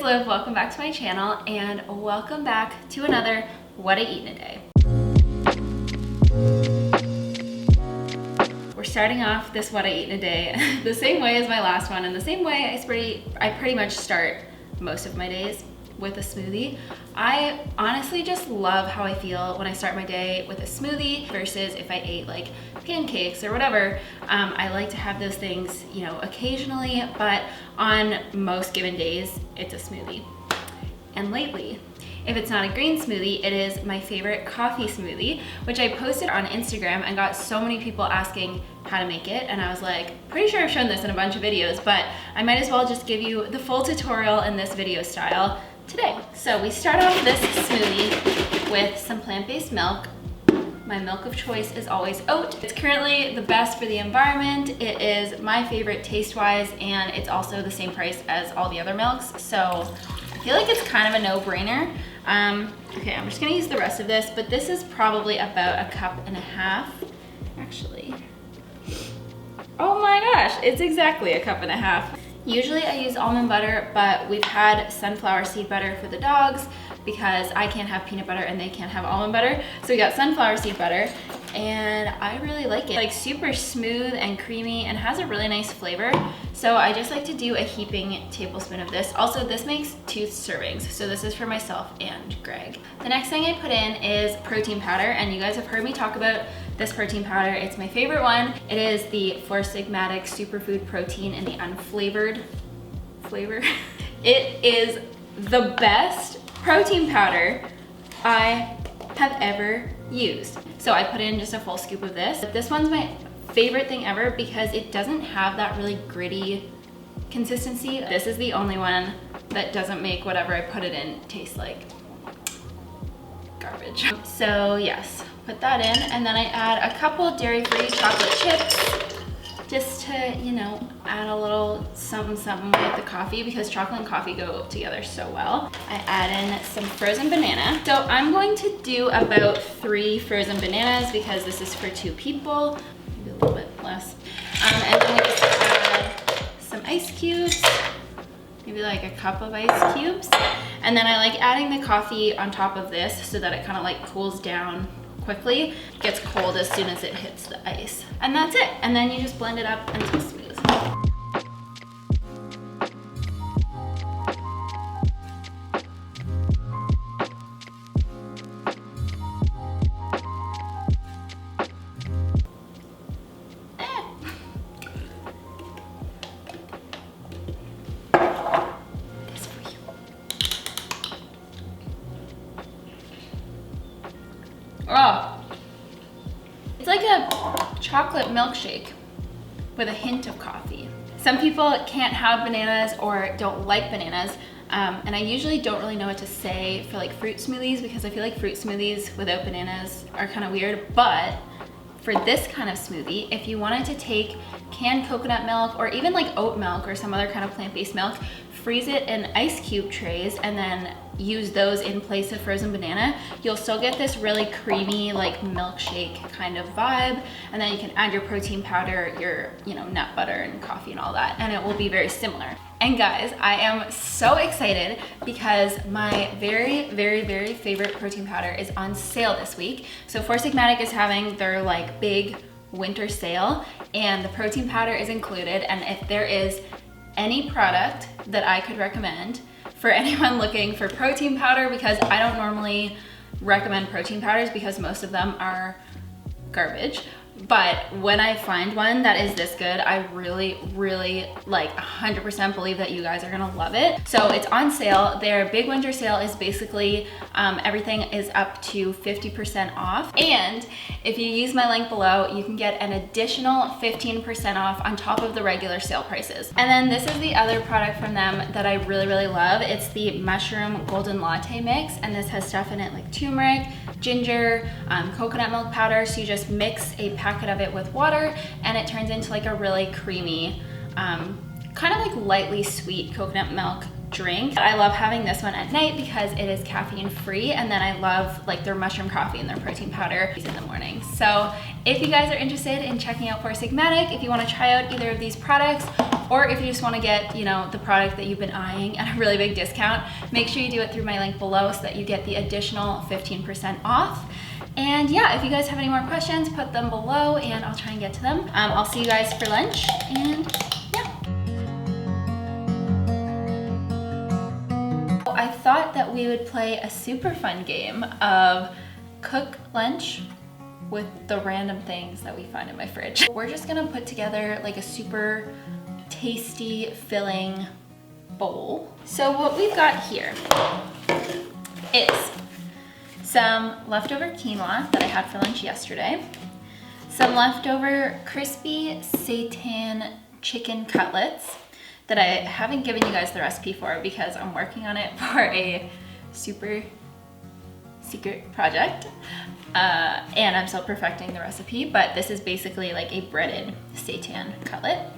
Liv, welcome back to my channel and welcome back to another What I Eat in a Day. We're starting off this What I Eat in a Day the same way as my last one, and the same way I pretty much start most of my days, with a smoothie. I honestly just love how I feel when I start my day with a smoothie versus if I ate like pancakes or whatever. I like to have those things, you know, occasionally, but on most given days, it's a smoothie. And lately, if it's not a green smoothie, it is my favorite coffee smoothie, which I posted on Instagram and got so many people asking how to make it. And I was like, pretty sure I've shown this in a bunch of videos, but I might as well just give you the full tutorial in this video style today. So we start off this smoothie with some plant-based milk. My milk of choice is always oat. It's currently the best for the environment. It is my favorite taste-wise, and it's also the same price as all the other milks. So I feel like it's kind of a no-brainer. Okay, I'm just gonna use the rest of this, but this is probably about 1.5 cups. Actually, oh my gosh, it's exactly 1.5 cups. Usually I use almond butter, but we've had sunflower seed butter for the dogs because I can't have peanut butter and they can't have almond butter. So we got sunflower seed butter and I really like it. Like super smooth and creamy and has a really nice flavor. So I just like to do a heaping tablespoon of this. Also, this makes 2 servings. So this is for myself and Greg. The next thing I put in is protein powder, and you guys have heard me talk about this protein powder. It's my favorite one. It is the 4 Sigmatic Superfood Protein in the unflavored flavor. It is the best protein powder I have ever used. So I put in just a full scoop of this. This one's my favorite thing ever because it doesn't have that really gritty consistency. This is the only one that doesn't make whatever I put it in taste like garbage. So yes, put that in, and then I add a couple dairy-free chocolate chips just to, you know, add a little something with the coffee because chocolate and coffee go together so well. I add in some frozen banana. So I'm going to do about 3 frozen bananas because this is for 2 people, maybe a little bit less. And then we just add some ice cubes, maybe like 1 cup of ice cubes. And then I like adding the coffee on top of this so that it kind of like cools down quickly. It gets cold as soon as it hits the ice. And that's it. And then you just blend it up until smooth. Oh, it's like a chocolate milkshake with a hint of coffee. Some people can't have bananas or don't like bananas, and I usually don't really know what to say for like fruit smoothies because I feel like fruit smoothies without bananas are kind of weird. But for this kind of smoothie, if you wanted to take canned coconut milk or even like oat milk or some other kind of plant-based milk, freeze it in ice cube trays and then use those in place of frozen banana, you'll still get this really creamy like milkshake kind of vibe. And then you can add your protein powder, your, you know, nut butter and coffee and all that, and it will be very similar. And guys, I am so excited because my very, very, very favorite protein powder is on sale this week. So 4 Sigmatic is having their like big winter sale and the protein powder is included. And if there is any product that I could recommend for anyone looking for protein powder, because I don't normally recommend protein powders because most of them are garbage, but when I find one that is this good, I really, really like 100% believe that you guys are gonna love it. So it's on sale. Their big winter sale is basically everything is up to 50% off. And if you use my link below, you can get an additional 15% off on top of the regular sale prices. And then this is the other product from them that I really, really love. It's the mushroom golden latte mix, and this has stuff in it like turmeric, ginger, coconut milk powder. So you just mix a packet of it with water and it turns into like a really creamy, kind of like lightly sweet coconut milk drink. I love having this one at night because it is caffeine free, and then I love like their mushroom coffee and their protein powder in the morning. So if you guys are interested in checking out Four Sigmatic, if you want to try out either of these products, or if you just want to get, you know, the product that you've been eyeing at a really big discount, make sure you do it through my link below so that you get the additional 15% off. And yeah, if you guys have any more questions, put them below and I'll try and get to them. I'll see you guys for lunch, and yeah. I thought that we would play a super fun game of cook lunch with the random things that we find in my fridge. We're just gonna put together like a super tasty, filling bowl. So what we've got here is some leftover quinoa that I had for lunch yesterday, some leftover crispy seitan chicken cutlets that I haven't given you guys the recipe for because I'm working on it for a super secret project, and I'm still perfecting the recipe, but this is basically like a breaded seitan cutlet.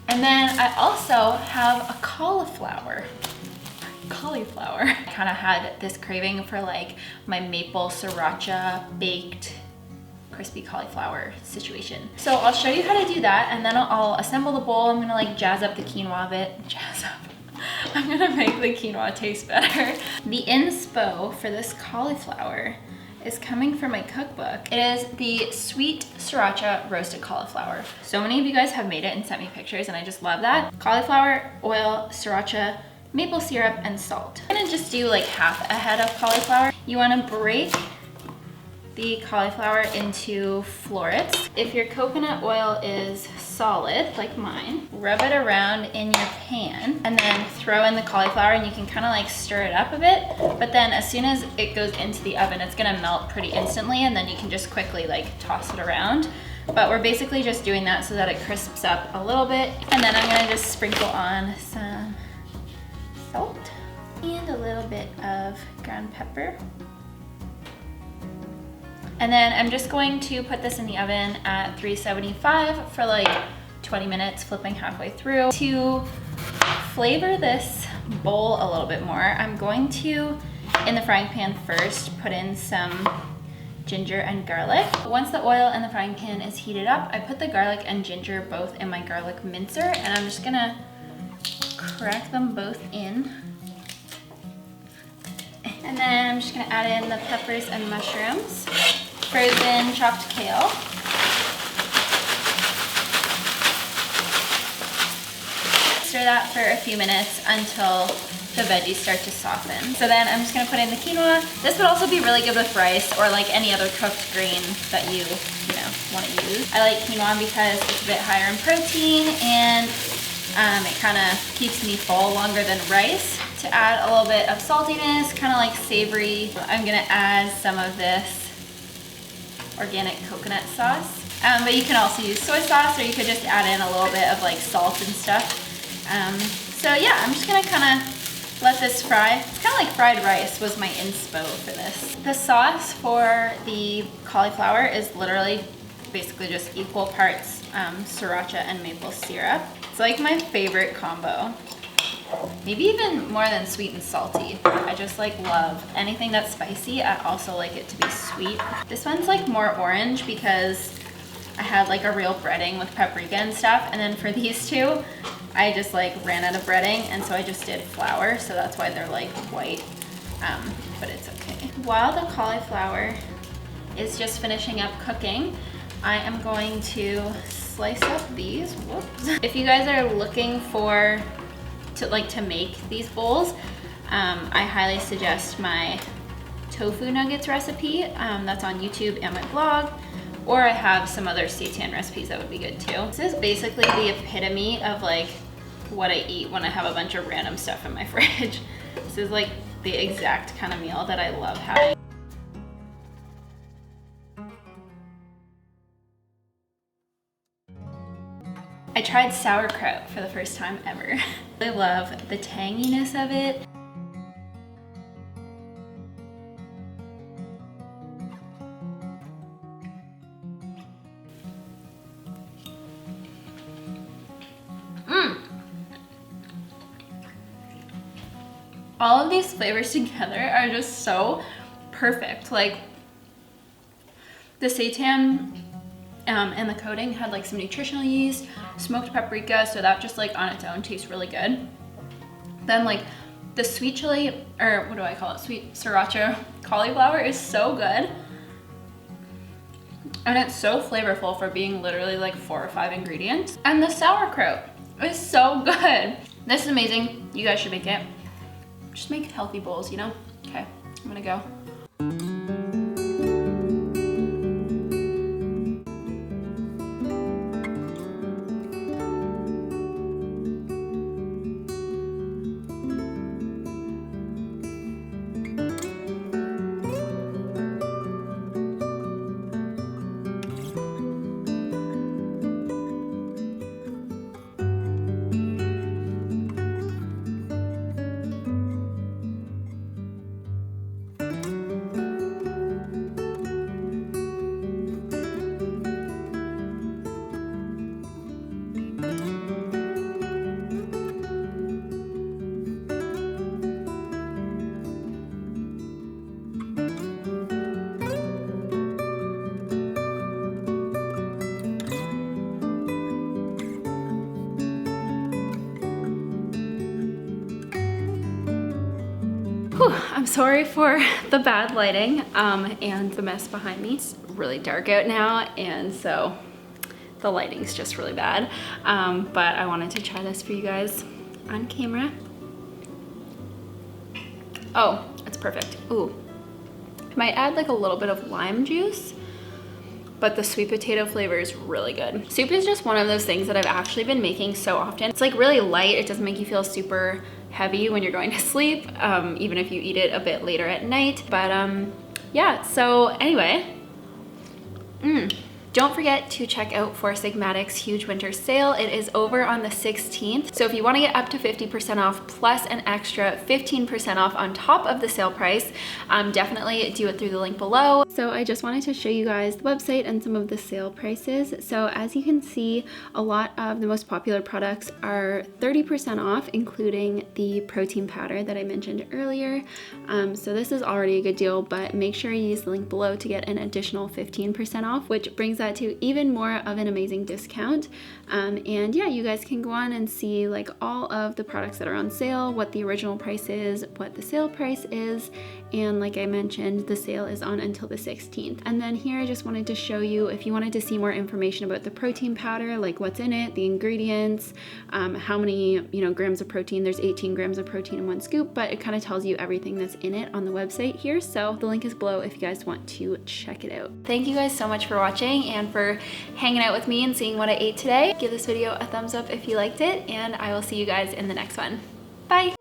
And then I also have a cauliflower. I kind of had this craving for like my maple sriracha baked crispy cauliflower situation. So I'll show you how to do that, and then I'll assemble the bowl. I'm gonna like jazz up the quinoa a bit. I'm gonna make the quinoa taste better. The inspo for this cauliflower is coming from my cookbook. It is the sweet sriracha roasted cauliflower. So many of you guys have made it and sent me pictures, and I just love that. Cauliflower, oil, sriracha, maple syrup, and salt. I'm gonna just do like half a head of cauliflower. You wanna break the cauliflower into florets. If your coconut oil is solid, like mine, rub it around in your pan and then throw in the cauliflower, and you can kind of like stir it up a bit, but then as soon as it goes into the oven, it's gonna melt pretty instantly, and then you can just quickly like toss it around. But we're basically just doing that so that it crisps up a little bit. And then I'm gonna just sprinkle on some salt and a little bit of ground pepper. And then I'm just going to put this in the oven at 375 for like 20 minutes, flipping halfway through. To flavor this bowl a little bit more, I'm going to, in the frying pan first, put in some ginger and garlic. Once the oil in the frying pan is heated up, I put the garlic and ginger both in my garlic mincer, and I'm just gonna crack them both in. And then I'm just gonna add in the peppers and mushrooms, frozen chopped kale, stir that for a few minutes until the veggies start to soften. So then I'm just gonna put in the quinoa. This would also be really good with rice or like any other cooked grain that you wanna use. I like quinoa because it's a bit higher in protein, and it kind of keeps me full longer than rice. To add a little bit of saltiness, kind of like savory, I'm gonna add some of this organic coconut sauce. But you can also use soy sauce, or you could just add in a little bit of like salt and stuff. So yeah, I'm just gonna kind of let this fry. It's kind of like fried rice was my inspo for this. The sauce for the cauliflower is literally basically just equal parts sriracha and maple syrup. It's like my favorite combo. Maybe even more than sweet and salty. I just like love anything that's spicy. I also like it to be sweet. This one's like more orange because I had like a real breading with paprika and stuff. And then for these two, I just like ran out of breading, and so I just did flour. So that's why they're like white, but it's okay. While the cauliflower is just finishing up cooking, I am going to slice up these. Whoops. If you guys are looking to make these bowls, I highly suggest my tofu nuggets recipe that's on YouTube and my blog, or I have some other seitan recipes that would be good too. This is basically the epitome of like what I eat when I have a bunch of random stuff in my fridge. This is like the exact kind of meal that I love having. I tried sauerkraut for the first time ever. I love the tanginess of it. all of these flavors together are just so perfect. Like the seitan and the coating had like some nutritional yeast, smoked paprika, so that just like on its own tastes really good. Then like the sweet chili, or what do I call it? Sweet sriracha cauliflower is so good. And it's so flavorful for being literally like 4 or 5 ingredients. And the sauerkraut is so good. This is amazing. You guys should make it. Just make healthy bowls, you know? Okay, I'm gonna go. Whew, I'm sorry for the bad lighting and the mess behind me. It's really dark out now, and so the lighting's just really bad. But I wanted to try this for you guys on camera. Oh, it's perfect. Ooh, I might add like a little bit of lime juice, but the sweet potato flavor is really good. Soup is just one of those things that I've actually been making so often. It's like really light. It doesn't make you feel super heavy when you're going to sleep, even if you eat it a bit later at night. But yeah, so anyway, don't forget to check out Four Sigmatic's huge winter sale. It is over on the 16th. So if you want to get up to 50% off plus an extra 15% off on top of the sale price, definitely do it through the link below. So I just wanted to show you guys the website and some of the sale prices. So as you can see, a lot of the most popular products are 30% off, including the protein powder that I mentioned earlier. So this is already a good deal, but make sure you use the link below to get an additional 15% off, which brings that to even more of an amazing discount. And yeah, you guys can go on and see like all of the products that are on sale, what the original price is, what the sale price is, and like I mentioned, the sale is on until the 16th. And then here I just wanted to show you, if you wanted to see more information about the protein powder, like what's in it, the ingredients, how many grams of protein. There's 18 grams of protein in one scoop, but it kind of tells you everything that's in it on the website here. So the link is below if you guys want to check it out. Thank you guys so much for watching and for hanging out with me and seeing what I ate today. Give this video a thumbs up if you liked it, and I will see you guys in the next one. Bye!